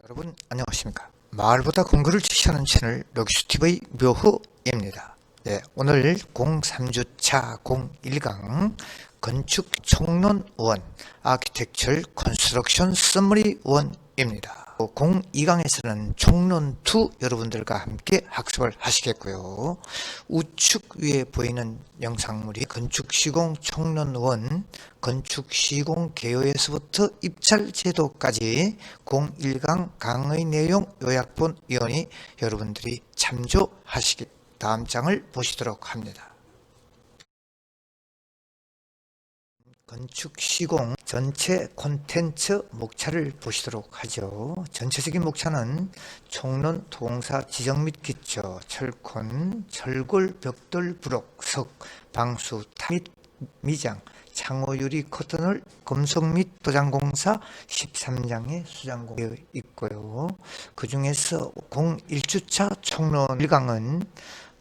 여러분 안녕하십니까. 마을보다 공구를 지시하는 채널 럭슈TV 묘후입니다. 네, 오늘 03주차 01강 건축 총론원 아키텍처 컨스트럭션 서머리 원입니다. 02강에서는 총론2 여러분들과 함께 학습을 하시겠고요. 우측 위에 보이는 영상물이 건축시공 총론1 건축시공 개요에서부터 입찰제도까지 01강 강의 내용 요약본 이온이 여러분들이 참조하시기 다음 장을 보시도록 합니다. 건축시공 전체 콘텐츠 목차를 보시도록 하죠. 전체적인 목차는 총론, 도공사, 지정 및 기초, 철콘, 철골, 벽돌, 부록, 석, 방수, 타입, 미장, 창호, 유리, 커튼홀, 금속 및 도장공사 13장의 수장공 되어 있고요. 그 중에서 01주차 총론 1강은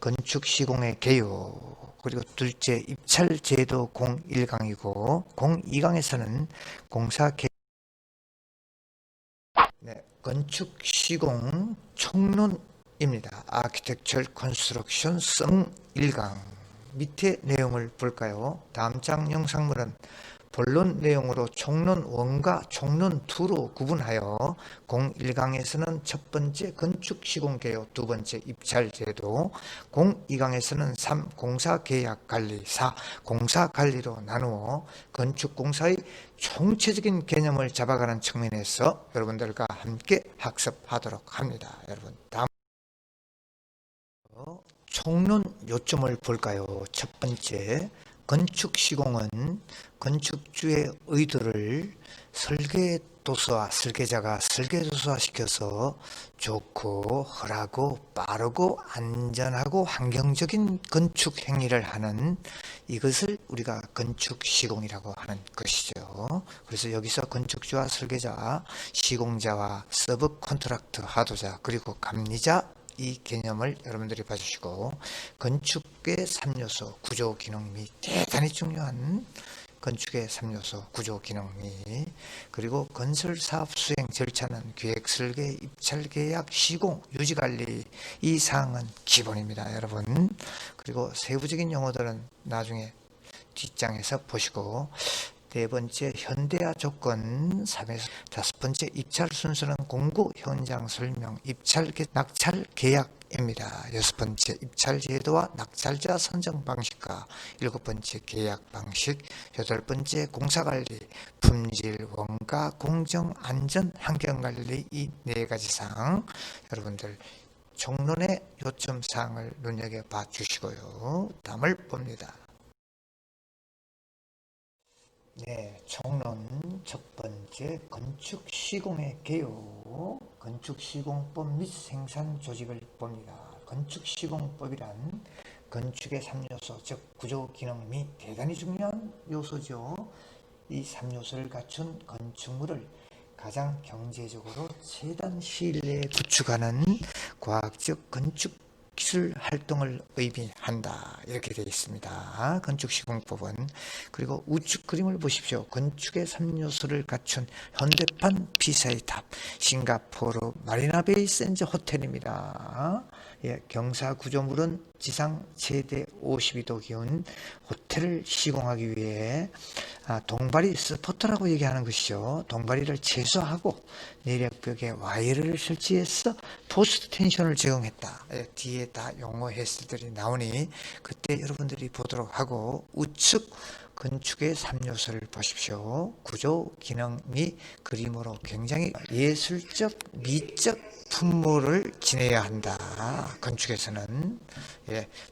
건축시공의 개요, 그리고 둘째 입찰제도 01강이고 02강에서는 공사 개 건축시공 총론입니다. 아키텍처 컨스트럭션 성 1강 밑에 내용을 볼까요? 다음 장 영상물은 본론 내용으로 총론 1과 총론 2로 구분하여 01강에서는 첫 번째 건축시공개요, 두 번째 입찰제도, 02강에서는 3 공사계약관리, 4 공사관리로 나누어 건축공사의 총체적인 개념을 잡아가는 측면에서 여러분들과 함께 학습하도록 합니다. 여러분 다음 총론 요점을 볼까요? 첫 번째, 건축시공은 건축주의 의도를 설계도서와 설계자가 설계도서화시켜서 좋고 헐하고 빠르고 안전하고 환경적인 건축 행위를 하는, 이것을 우리가 건축시공이라고 하는 것이죠. 그래서 여기서 건축주와 설계자, 시공자와 서브 컨트랙트 하도자, 그리고 감리자, 이 개념을 여러분들이 봐주시고, 건축의 3요소 구조 기능 및 대단히 중요한 건축의 3요소 구조 기능 및, 그리고 건설 사업 수행 절차는 기획 설계 입찰 계약 시공 유지 관리, 이 사항은 기본입니다 여러분. 그리고 세부적인 용어들은 나중에 뒷장에서 보시고, 네 번째 현대화 조건 3에서 다섯 번째 입찰 순서는 공고 현장 설명 입찰 낙찰 계약입니다. 여섯 번째 입찰 제도와 낙찰자 선정 방식과 일곱 번째 계약 방식, 여덟 번째 공사 관리 품질 원가 공정 안전 환경 관리, 이 네 가지 사항 여러분들 총론의 요점 사항을 눈여겨봐 주시고요. 다음을 봅니다. 네, 총론 첫 번째 건축시공의 개요, 건축시공법 및 생산조직을 봅니다. 건축시공법이란 건축의 3요소, 즉 구조, 기능 및 대단히 중요한 요소죠. 이 3요소를 갖춘 건축물을 가장 경제적으로 최단 시일 내에 구축하는 과학적 건축 기술 활동을 의미한다, 이렇게 되어 있습니다. 건축시공법은. 그리고 우측 그림을 보십시오. 건축의 3요소를 갖춘 현대판 피사의 탑, 싱가포르 마리나베이 샌즈 호텔입니다. 예, 경사 구조물은 지상 최대 52도 기온 호텔을 시공하기 위해 동바리 스포터라고 얘기하는 것이죠. 동바리를 최소화하고 내력벽에 와이어를 설치해서 포스트 텐션을 제공했다. 예, 뒤에 다 용어 해설들이 나오니 그때 여러분들이 보도록 하고, 우측 건축의 3요소를 보십시오. 구조, 기능 및 그림으로 굉장히 예술적, 미적 풍모를 지내야 한다. 건축에서는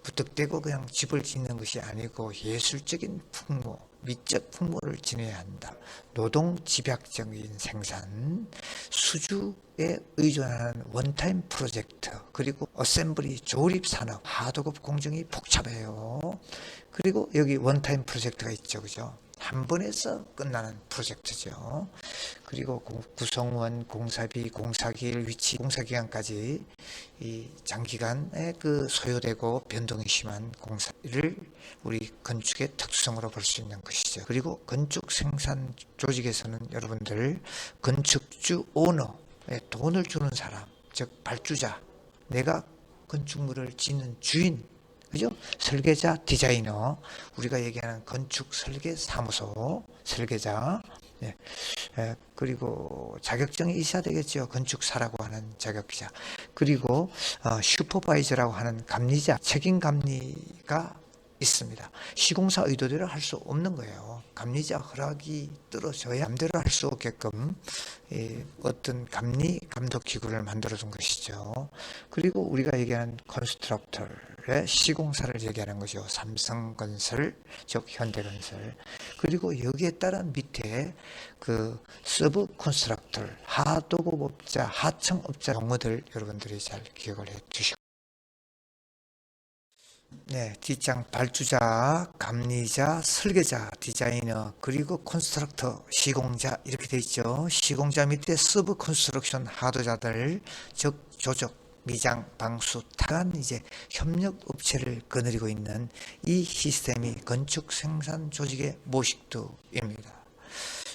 무턱대고 그냥 집을 짓는 것이 아니고 예술적인 풍모, 미적 풍모를 지내야 한다. 노동 집약적인 생산, 수주에 의존하는 원타임 프로젝트, 그리고 어셈블리 조립 산업, 하도급 공정이 복잡해요. 그리고 여기 원타임 프로젝트가 있죠, 그죠? 한 번에서 끝나는 프로젝트죠. 그리고 구성원, 공사비, 공사기일, 위치, 공사기간까지 이 장기간에 그 소요되고 변동이 심한 공사를 우리 건축의 특수성으로 볼 수 있는 것이죠. 그리고 건축 생산 조직에서는 여러분들 건축주 오너, 돈을 주는 사람, 즉 발주자, 내가 건축물을 짓는 주인, 그죠? 설계자, 디자이너, 우리가 얘기하는 건축 설계 사무소 설계자. 예. 그리고 자격증이 있어야 되겠죠. 건축사라고 하는 자격자. 그리고 슈퍼바이저라고 하는 감리자, 책임 감리가 있습니다. 시공사 의도대로 할 수 없는 거예요. 감리자 허락이 떨어져야 맘대로 할 수 없게끔 어떤 감리 감독 기구를 만들어 둔 것이죠. 그리고 우리가 얘기하는 컨스트럭터의 시공사를 얘기하는 거죠. 삼성건설, 즉 현대건설. 그리고 여기에 따른 밑에 그 서브 컨스트럭터, 하도급업자, 하청업자 용어들 여러분들이 잘 기억을 해 주시고. 네, 뒷장 발주자, 감리자, 설계자, 디자이너, 그리고 콘스트럭터, 시공자 이렇게 돼 있죠. 시공자 밑에 서브 컨스트럭션 하도자들, 즉 조적, 미장, 방수, 다양한 이제 협력 업체를 거느리고 있는 이 시스템이 건축 생산 조직의 모식도입니다.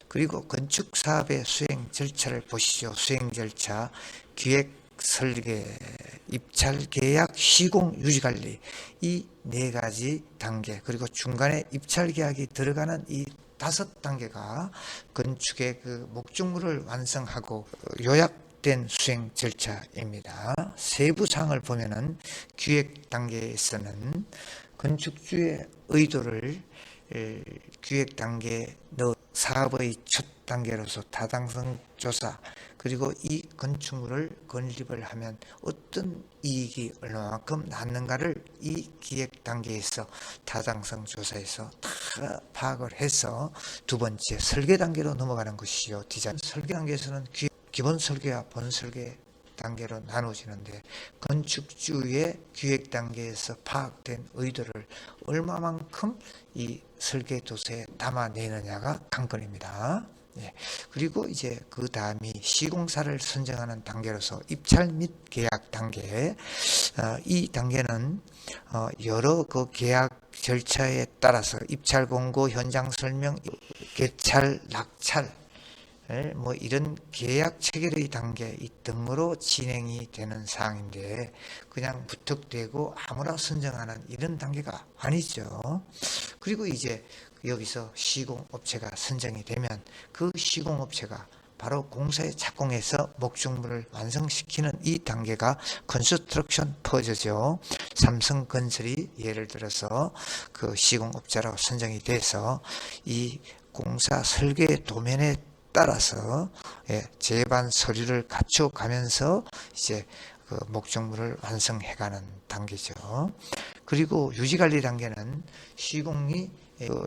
그리고 건축 사업의 수행 절차를 보시죠. 수행 절차, 기획, 설계, 입찰, 계약, 시공, 유지관리, 이 네 가지 단계, 그리고 중간에 입찰 계약이 들어가는 이 5단계가 건축의 그 목적물을 완성하고 요약된 수행 절차입니다. 세부 사항을 보면은 기획 단계에서는 건축주의 의도를 기획 단계에 넣어 사업의 첫 단계로서 타당성 조사, 그리고 이 건축물을 건립을 하면 어떤 이익이 얼마만큼 남는가를 이 기획 단계에서 타당성 조사에서 다 파악을 해서 두 번째 설계 단계로 넘어가는 것이죠. 디자인 설계 단계에서는 기본 설계와 본 설계 단계로 나누어지는데, 건축주의 기획 단계에서 파악된 의도를 얼마만큼 이 설계 도서에 담아내느냐가 관건입니다. 예. 그리고 이제 그 다음이 시공사를 선정하는 단계로서 입찰 및 계약 단계. 이 단계는 여러 그 계약 절차에 따라서 입찰 공고, 현장 설명, 개찰, 낙찰, 뭐 이런 계약 체결의 단계 이 등으로 진행이 되는 사항인데, 그냥 무턱대고 아무나 선정하는 이런 단계가 아니죠. 그리고 이제 여기서 시공업체가 선정이 되면 그 시공업체가 바로 공사에 착공해서 목적물을 완성시키는 이 단계가 컨스트럭션 퍼즈죠. 삼성건설이 예를 들어서 그 시공업자라고 선정이 돼서 이 공사 설계 도면에 따라서 제반 서류를 갖춰가면서 이제 그 목적물을 완성해가는 단계죠. 그리고 유지관리 단계는 시공이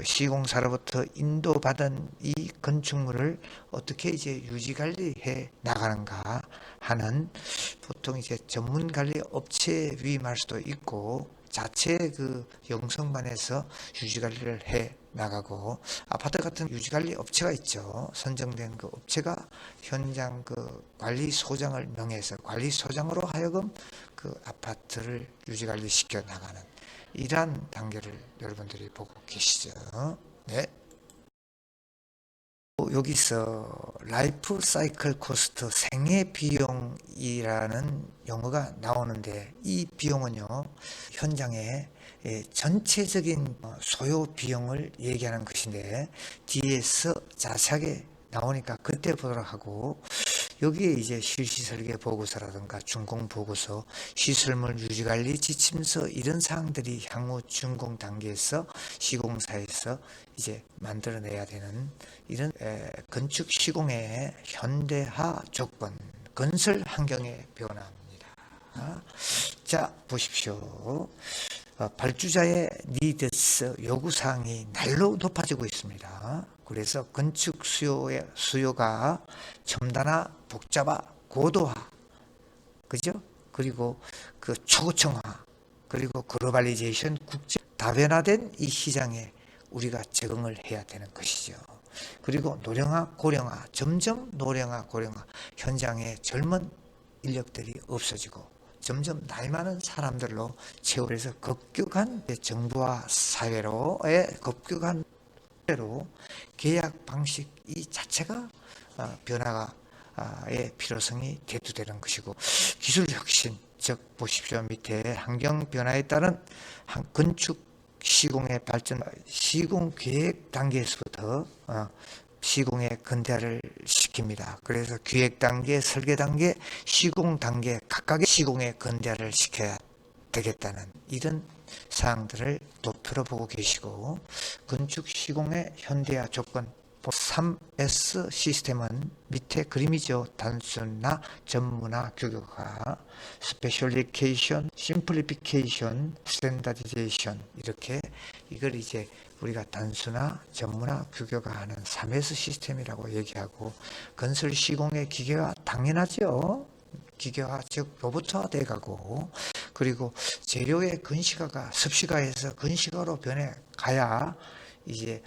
시공사로부터 인도받은 이 건축물을 어떻게 이제 유지관리해 나가는가 하는, 보통 이제 전문관리 업체에 위임할 수도 있고 자체 그 영성반에서 유지관리를 해 나가고, 아파트 같은 유지관리 업체가 있죠. 선정된 그 업체가 현장 그 관리소장을 명해서 관리소장으로 하여금 그 아파트를 유지관리 시켜 나가는 이러한 단계를 여러분들이 보고 계시죠. 네. 여기서 라이프 사이클 코스트, 생애 비용이라는 용어가 나오는데, 이 비용은요 현장의 전체적인 소요 비용을 얘기하는 것인데, 뒤에서 자세하게 나오니까 그때 보도록 하고, 여기에 이제 실시설계 보고서라든가 준공 보고서, 시설물 유지관리 지침서 이런 사항들이 향후 준공 단계에서 시공사에서 이제 만들어내야 되는 이런 건축 시공의 현대화 조건, 건설 환경의 변화입니다. 자, 보십시오. 발주자의 니드스, 요구사항이 날로 높아지고 있습니다. 그래서 건축 수요가 첨단화, 복잡화, 고도화, 그죠? 그리고 그 초고층화, 그리고 글로벌리제이션, 국제 다변화된 이 시장에 우리가 적응을 해야 되는 것이죠. 그리고 노령화, 고령화, 점점 노령화, 고령화, 현장에 젊은 인력들이 없어지고 점점 나이 많은 사람들로 채워서 급격한 정부와 사회로의 급격한 계약 방식 이 자체가 변화가 필요성이 대두되는 것이고, 기술 혁신, 즉 보십시오. 밑에 환경 변화에 따른 건축 시공의 발전, 시공 계획 단계에서부터 시공의 근대화를 시킵니다. 그래서 기획 단계, 설계 단계, 시공 단계 각각의 시공의 근대화를 시켜야 되겠다는 이런 사항들을 도표로 보고 계시고, 건축 시공의 현대화 조건 3S 시스템은 밑에 그림이죠. 단순화, 전문화, 규격화, 스페셜리케이션, 심플리피케이션, 스탠다디제이션, 이렇게 이걸 이제 우리가 단순화, 전문화, 규격화하는 3S 시스템이라고 얘기하고, 건설 시공의 기계화 당연하죠. 기계화, 즉 로봇화 돼가고, 그리고 재료의 근시가가 습시가에서 근시가로 변해 가야 이제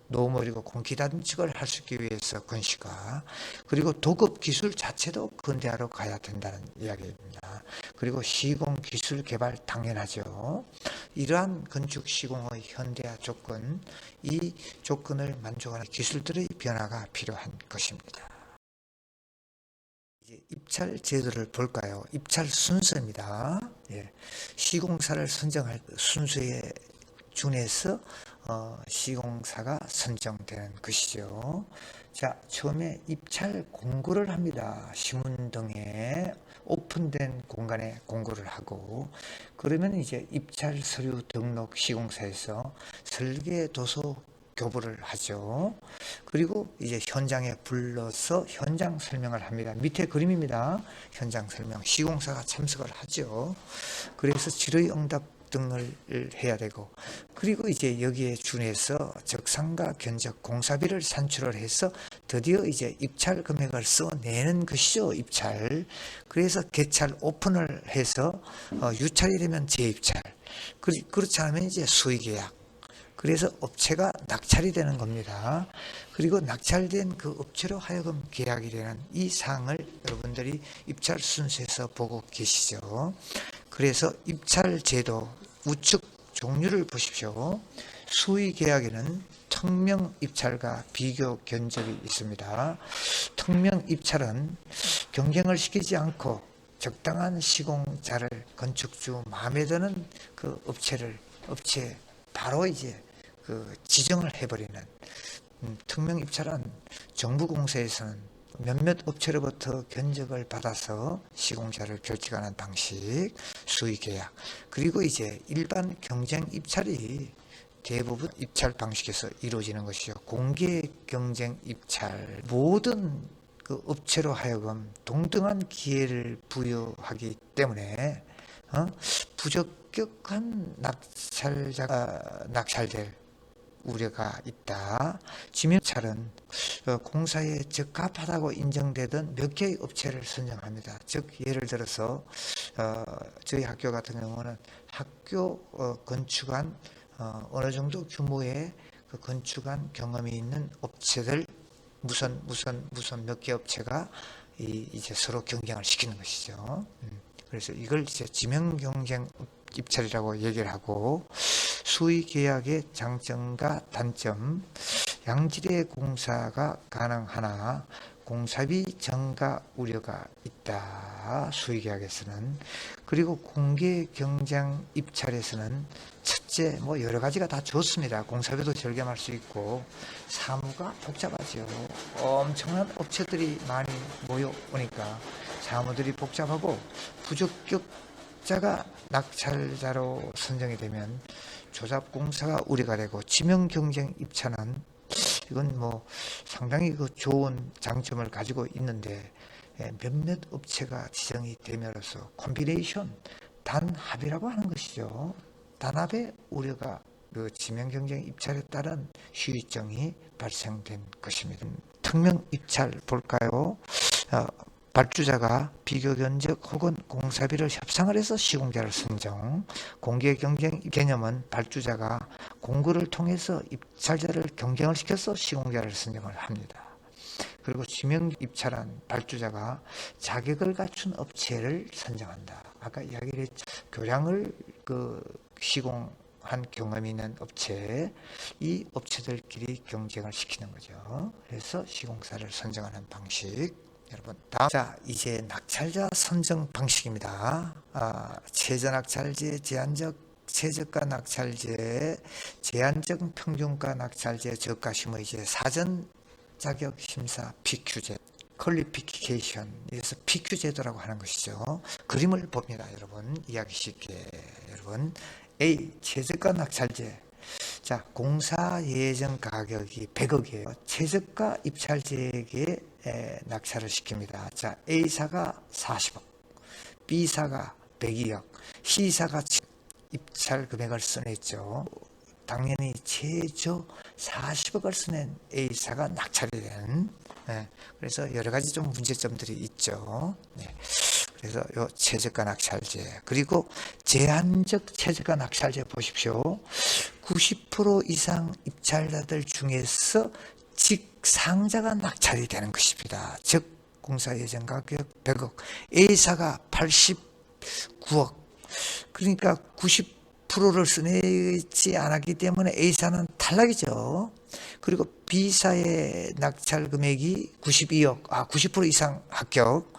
노멀이고 공기단축을 할 수 있기 위해서 근시가, 그리고 도급 기술 자체도 근대화로 가야 된다는 이야기입니다. 그리고 시공 기술 개발 당연하죠. 이러한 건축 시공의 현대화 조건, 이 조건을 만족하는 기술들의 변화가 필요한 것입니다. 이제 입찰 제도를 볼까요? 입찰 순서입니다. 시공사를 선정할 순서에 준해서 시공사가 선정되는 것이죠. 자, 처음에 입찰 공고를 합니다. 신문 등에 오픈된 공간에 공고를 하고, 그러면 이제 입찰 서류 등록 시공사에서 설계 도서 교부를 하죠. 그리고 이제 현장에 불러서 현장 설명을 합니다. 밑에 그림입니다. 현장 설명. 시공사가 참석을 하죠. 그래서 질의응답 등을 해야 되고, 그리고 이제 여기에 준해서 적상가 견적 공사비를 산출을 해서 드디어 이제 입찰 금액을 써내는 것이죠. 입찰. 그래서 개찰 오픈을 해서 유찰이 되면 재입찰, 그렇지 않으면 이제 수의계약, 그래서 업체가 낙찰이 되는 겁니다. 그리고 낙찰된 그 업체로 하여금 계약이 되는 이 사항을 여러분들이 입찰 순서에서 보고 계시죠. 그래서 입찰 제도 우측 종류를 보십시오. 수의 계약에는 특명 입찰과 비교 견적이 있습니다. 특명 입찰은 경쟁을 시키지 않고 적당한 시공자를, 건축주 마음에 드는 그 업체 바로 이제 그 지정을 해버리는, 특명 입찰은 정부 공사에서는 몇몇 업체로부터 견적을 받아서 시공자를 결정하는 방식, 수의 계약. 그리고 이제 일반 경쟁 입찰이 대부분 입찰 방식에서 이루어지는 것이죠. 공개 경쟁 입찰, 모든 그 업체로 하여금 동등한 기회를 부여하기 때문에 부적격한 낙찰자가 낙찰될 우려가 있다. 지명찰은 공사에 적합하다고 인정되던 몇 개의 업체를 선정합니다. 즉 예를 들어서 저희 학교 같은 경우는 학교 건축한 어느 정도 규모의 그 건축한 경험이 있는 업체들 무슨 몇 개 업체가 이제 서로 경쟁을 시키는 것이죠. 그래서 이걸 이제 지명 경쟁 입찰이라고 얘기를 하고, 수의 계약의 장점과 단점, 양질의 공사가 가능하나 공사비 증가 우려가 있다. 수의 계약에서는. 그리고 공개 경쟁 입찰에서는 첫째 여러 가지가 다 좋습니다. 공사비도 절감할 수 있고, 사무가 복잡하죠. 엄청난 업체들이 많이 모여오니까 사무들이 복잡하고, 부적격자가 낙찰자로 선정이 되면 조잡공사가 우려가 되고, 지명경쟁 입찰은 이건 상당히 그 좋은 장점을 가지고 있는데, 몇몇 업체가 지정이 됨으로써 콤비네이션, 단합이라고 하는 것이죠. 단합의 우려가 그 지명경쟁 입찰에 따른 시의성이 발생된 것입니다. 특명 입찰 볼까요? 발주자가 비교 견적 혹은 공사비를 협상을 해서 시공자를 선정. 공개 경쟁 개념은 발주자가 공고를 통해서 입찰자를 경쟁을 시켜서 시공자를 선정을 합니다. 그리고 지명 입찰은 발주자가 자격을 갖춘 업체를 선정한다. 아까 이야기를 했죠. 교량을 시공한 경험이 있는 업체, 이 업체들끼리 경쟁을 시키는 거죠. 그래서 시공사를 선정하는 방식. 여러분, 다음, 자, 이제 낙찰자 선정 방식입니다. 최저 낙찰제, 제한적 최저가 낙찰제, 제한적 평균가 낙찰제, 저가 심의제, 사전 자격 심사 PQ제, 퀄리피케이션, 그래서 PQ 제도라고 하는 것이죠. 그림을 봅니다, 여러분. 이야기 쉽게. 여러분, A 최저가 낙찰제. 자, 공사 예정 가격이 100억이에요. 최저가 입찰제에게 낙찰을 시킵니다. 자, A사가 40억, B사가 102억, C사가 입찰 금액을 써냈죠. 당연히 최저 40억을 써낸 A사가 낙찰이 되는, 그래서 여러 가지 좀 문제점들이 있죠. 그래서 요 최저가 낙찰제, 그리고 제한적 최저가 낙찰제 보십시오. 90% 이상 입찰자들 중에서 직상자가 낙찰이 되는 것입니다. 즉 공사 예정 가격 100억, A사가 89억, 그러니까 90%를 써내지 않았기 때문에 A사는 탈락이죠. 그리고 B사의 낙찰 금액이 92억, 90% 이상 합격.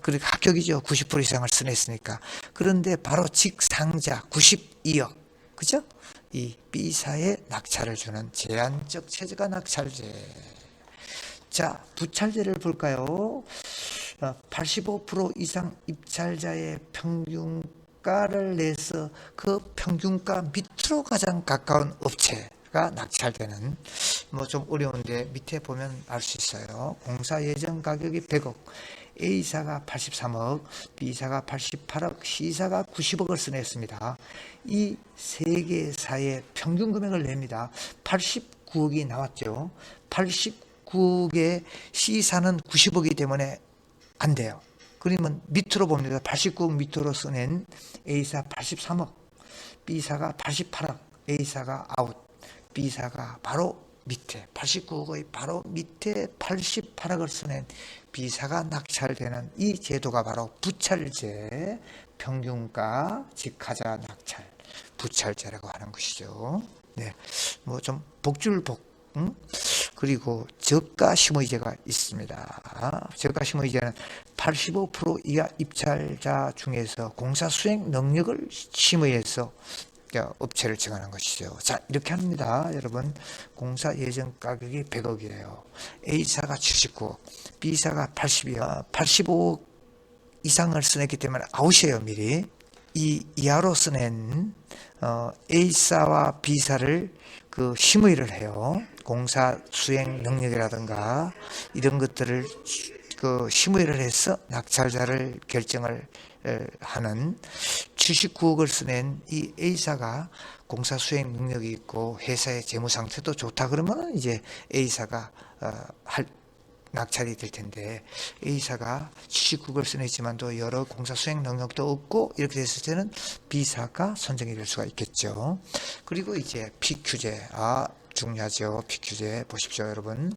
그러니까 합격이죠. 90% 이상을 써냈으니까. 그런데 바로 직상자 92억, 그죠? 이 B사에 낙찰을 주는 제한적 최저가 낙찰제. 자, 부찰제를 볼까요? 85% 이상 입찰자의 평균가를 내서 그 평균가 밑으로 가장 가까운 업체가 낙찰되는, 뭐 좀 어려운데 밑에 보면 알 수 있어요. 공사 예정 가격이 100억, A사가 83억, B사가 88억, C사가 90억을 써냈습니다. 이 세 개사의 평균 금액을 냅니다. 89억이 나왔죠. 89억에 C사는 90억이기 때문에 안 돼요. 그러면 밑으로 봅니다. 89억 밑으로 써낸 A사 83억, B사가 88억, A사가 아웃, B사가 바로 밑에 89억의 바로 밑에 88억을 써낸 B사가 낙찰되는 이 제도가 바로 부찰제, 평균가 직하자 낙찰, 부찰제라고 하는 것이죠. 뭐 좀 복줄복. 그리고 저가 심의제가 있습니다. 저가 심의제는 85% 이하 입찰자 중에서 공사 수행 능력을 심의해서 업체를 정하는 것이죠. 자, 이렇게 합니다. 여러분, 공사 예정 가격이 100억이에요. A사가 79억, B사가 82억, 85억 이상을 써냈기 때문에 아웃이에요, 미리. 이 이하로 써낸 A사와 B사를 그 심의를 해요. 공사 수행 능력이라든가 이런 것들을 그 심의를 해서 낙찰자를 결정을 하는 79억을 써낸 이 A사가 공사 수행 능력이 있고 회사의 재무 상태도 좋다 그러면 이제 A사가 낙찰이 될 텐데, A사가 79억을 써냈지만도 여러 공사 수행 능력도 없고 이렇게 됐을 때는 B사가 선정이 될 수가 있겠죠. 그리고 이제 PQ제, 중요하죠. PQ제 보십시오, 여러분.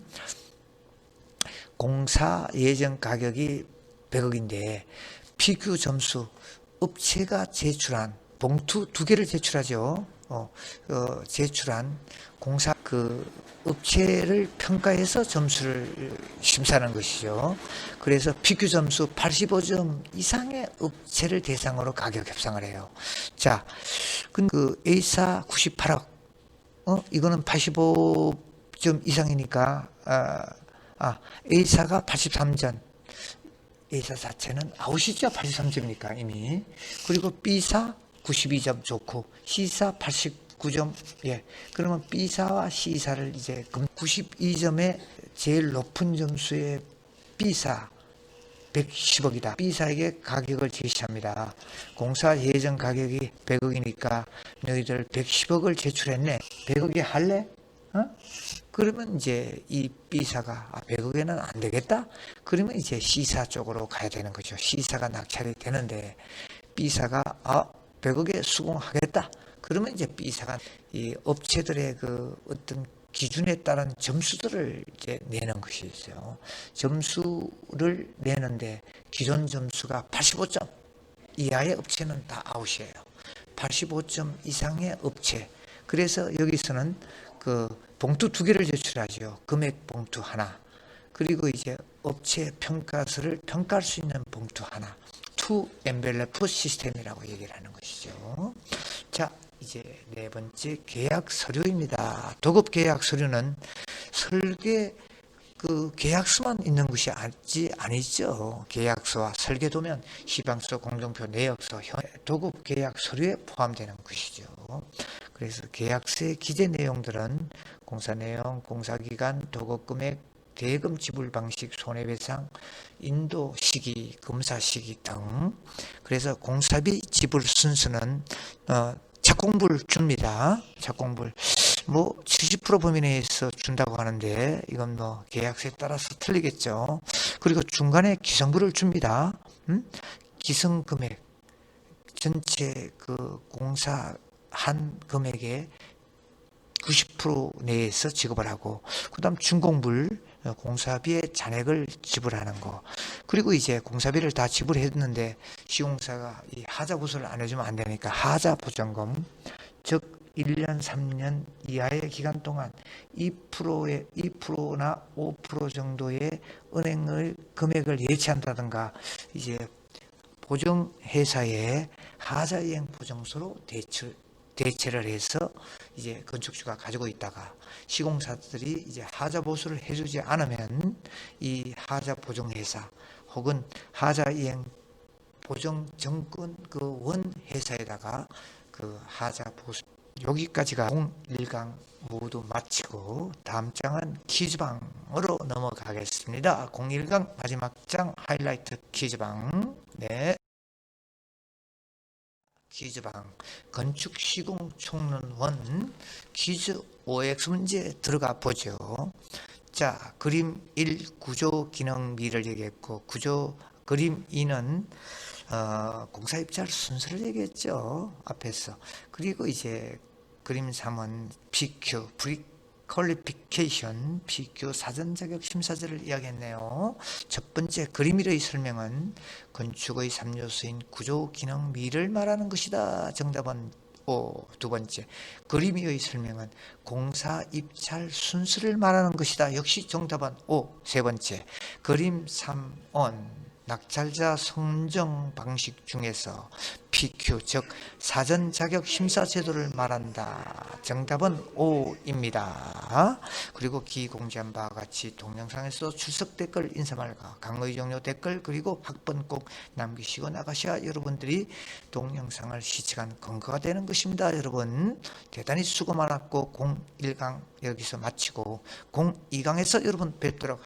공사 예정 가격이 100억인데 PQ 점수, 업체가 제출한 봉투 2개를 제출하죠. 제출한 공사 그 업체를 평가해서 점수를 심사하는 것이죠. 그래서 PQ 점수 85점 이상의 업체를 대상으로 가격 협상을 해요. 자, 그 A사 98억, 이거는 85점 이상이니까 A사가 83점, A사 자체는 아웃이죠. 83점이니까 이미. 그리고 B사 92점 좋고 C사 89점. 그러면 B사와 C사를 이제 92점의 제일 높은 점수의 B사 110억이다. B사에게 가격을 제시합니다. 공사 예정 가격이 100억이니까 너희들 110억을 제출했네. 100억에 할래? 그러면 이제 이 B사가 100억에는 안 되겠다? 그러면 이제 C사 쪽으로 가야 되는 거죠. C사가 낙찰이 되는데 B사가 100억에 수긍하겠다. 그러면 이제 B사가 이 업체들의 그 어떤 기준에 따른 점수들을 이제 내는 것이죠. 점수를 내는데 기존 점수가 85점 이하의 업체는 다 아웃이에요. 85점 이상의 업체. 그래서 여기서는 그 봉투 2개를 제출하죠. 금액 봉투 하나, 그리고 이제 업체 평가서를 평가할 수 있는 봉투 하나, 투 엔벨레프 시스템이라고 얘기를 하는 것이죠. 자, 이제 네 번째 계약 서류입니다. 도급 계약 서류는 설계 계약서만 있는 것이 아니죠. 계약서와 설계도면, 시방서, 공정표, 내역서, 도급 계약 서류에 포함되는 것이죠. 그래서 계약서의 기재 내용들은 공사 내용, 공사 기간, 도급 금액, 대금 지불 방식, 손해배상, 인도 시기, 검사 시기 등. 그래서 공사비 지불 순서는 착공불 줍니다. 착공불. 70% 범위 내에서 준다고 하는데 이건 계약서에 따라서 틀리겠죠. 그리고 중간에 기성부를 줍니다. 기성금액 전체 공사한 금액의 90% 내에서 지급을 하고, 그 다음 준공불, 공사비의 잔액을 지불하는 거. 그리고 이제 공사비를 다 지불했는데 시공사가 이 하자 보수를 안 해주면 안 되니까 하자 보전금, 즉 1년, 3년 이하의 기간 동안 2%나 5% 정도의 은행의 금액을 예치한다든가, 이제 보증회사의 하자이행 보증서로 대체를 해서 이제 건축주가 가지고 있다가 시공사들이 이제 하자 보수를 해주지 않으면 이 하자 보증회사 혹은 하자이행 보증 정권 원 회사에다가 하자 보수. 여기까지가 01강 모두 마치고 다음 장은 퀴즈방으로 넘어가겠습니다. 01강 마지막 장 하이라이트 퀴즈방. 네. 퀴즈방 건축 시공 총론원 퀴즈 OX 문제 들어가 보죠. 자, 그림 1 구조 기능미를 얘기했고, 그림 2는 공사 입찰 순서를 얘기했죠, 앞에서. 그리고 이제 그림 3은 PQ 퀄리피케이션, PQ 사전 자격 심사제를 이야기했네요. 첫 번째 그림 1의 설명은 건축의 3요소인 구조 기능 미를 말하는 것이다. 정답은 O. 두 번째 그림 2의 설명은 공사 입찰 순서를 말하는 것이다. 역시 정답은 O. 세 번째 그림 3은 낙찰자 선정 방식 중에서 PQ, 즉 사전 자격 심사 제도를 말한다. 정답은 O입니다. 그리고 기공지한 바와 같이 동영상에서 출석 댓글, 인사말과 강의 종료 댓글, 그리고 학번 꼭 남기시고 나가셔야 여러분들이 동영상을 시청한 근거가 되는 것입니다. 여러분 대단히 수고 많았고 01강 여기서 마치고 02강에서 여러분 뵙도록